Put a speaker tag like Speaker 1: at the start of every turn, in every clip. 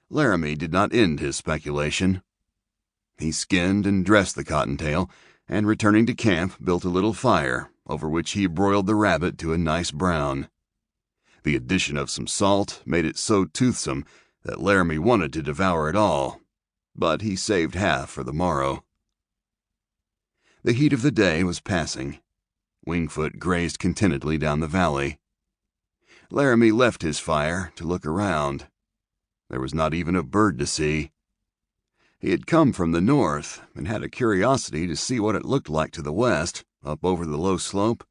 Speaker 1: Laramie did not end his speculation. He skinned and dressed the cottontail, and returning to camp built a little fire, over which he broiled the rabbit to a nice brown. The addition of some salt made it so toothsome that Laramie wanted to devour it all, but he saved half for the morrow. The heat of the day was passing. Wingfoot grazed contentedly down the valley. Laramie left his fire to look around. There was not even a bird to see. He had come from the north and had a curiosity to see what it looked like to the west, up over the low slope.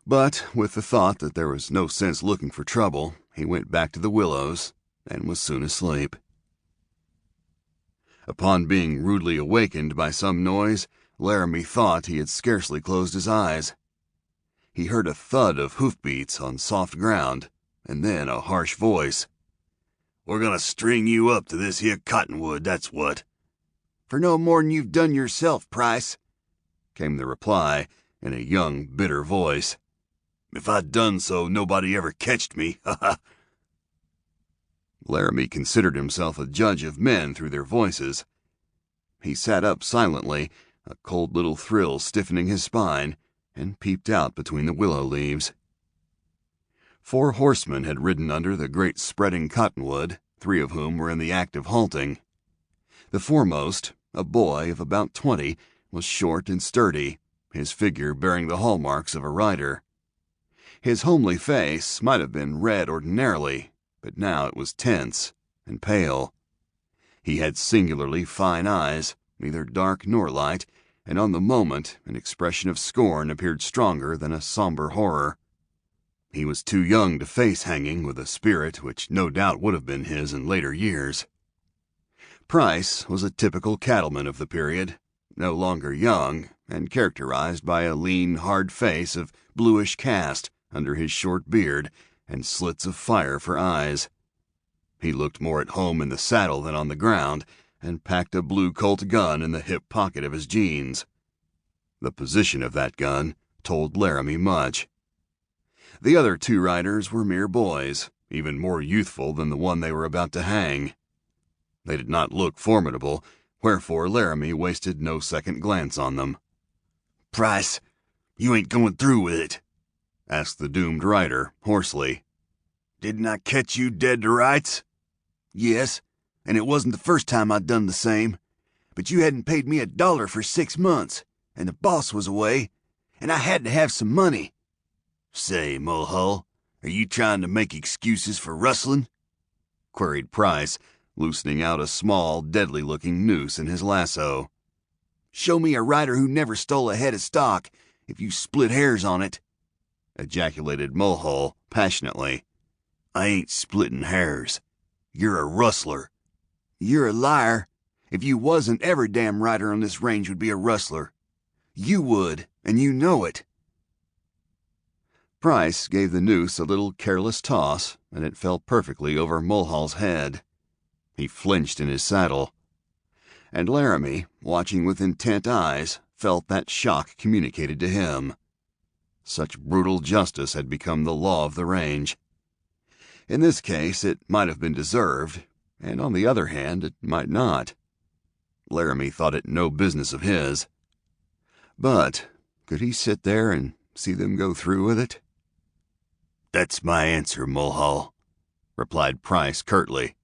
Speaker 1: But with the thought that there was no sense looking for trouble, he went back to the willows and was soon asleep. Upon being rudely awakened by some noise, Laramie thought he had scarcely closed his eyes. He heard a thud of hoofbeats on soft ground, and then a harsh voice. "We're gonna string you up to this here cottonwood, that's what." "For no more'n you've done yourself, Price," came the reply in a young, bitter voice. "If I'd done so, nobody ever catched me, ha ha." Laramie considered himself a judge of men through their voices. He sat up silently, a cold little thrill stiffening his spine, and peeped out between the willow leaves. 4 horsemen had ridden under the great spreading cottonwood, 3 of whom were in the act of halting. The foremost, a boy of about 20, was short and sturdy, his figure bearing the hallmarks of a rider. His homely face might have been red ordinarily, but now it was tense and pale. He had singularly fine eyes, neither dark nor light, and on the moment an expression of scorn appeared stronger than a somber horror. He was too young to face hanging with a spirit which no doubt would have been his in later years. Price was a typical cattleman of the period, no longer young, and characterized by a lean, hard face of bluish cast under his short beard and slits of fire for eyes. He looked more at home in the saddle than on the ground, and packed a blue Colt gun in the hip pocket of his jeans. The position of that gun told Laramie much. The other 2 riders were mere boys, even more youthful than the one they were about to hang. They did not look formidable, wherefore Laramie wasted no second glance on them. "Price, you ain't going through with it?" asked the doomed rider, hoarsely. "Didn't I catch you dead to rights?" "Yes, and it wasn't the first time I'd done the same. But you hadn't paid me $1 for 6 months, and the boss was away, and I had to have some money." "Say, Mulhull, are you trying to make excuses for rustling?" queried Price, loosening out a small, deadly-looking noose in his lasso. "Show me a rider who never stole a head of stock, if you split hairs on it," ejaculated Mulhull passionately. "I ain't splitting hairs. You're a rustler." "You're a liar. If you wasn't, every damn rider on this range would be a rustler. You would, and you know it." Price gave the noose a little careless toss, and it fell perfectly over Mulhall's head. He flinched in his saddle, and Laramie, watching with intent eyes, felt that shock communicated to him. Such brutal justice had become the law of the range. In this case it might have been deserved, and on the other hand it might not. Laramie thought it no business of his. But could he sit there and see them go through with it? "That's my answer, Mulhull," replied Price curtly.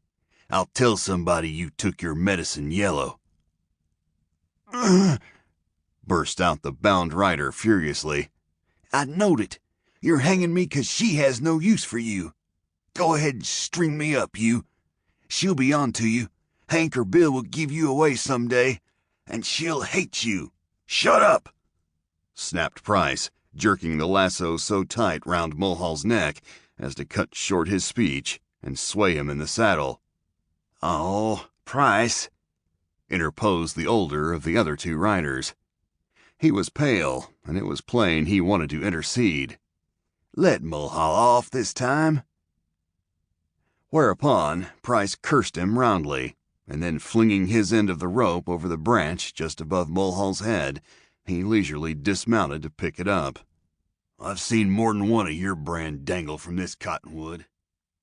Speaker 1: "I'll tell somebody you took your medicine yellow." Burst out the bound rider furiously. "I knowed it. You're hanging me 'cause she has no use for you. Go ahead and string me up, you. She'll be on to you. Hank or Bill will give you away some day, and she'll hate you. Shut up!" snapped Price, jerking the lasso so tight round Mulhall's neck as to cut short his speech and sway him in the saddle. "Oh, Price," interposed the older of the other 2 riders. He was pale, and it was plain he wanted to intercede. "Let Mulhall off this time." Whereupon Price cursed him roundly, and then flinging his end of the rope over the branch just above Mulhall's head, he leisurely dismounted to pick it up. "I've seen more'n one of your brand dangle from this cottonwood,"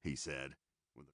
Speaker 1: he said.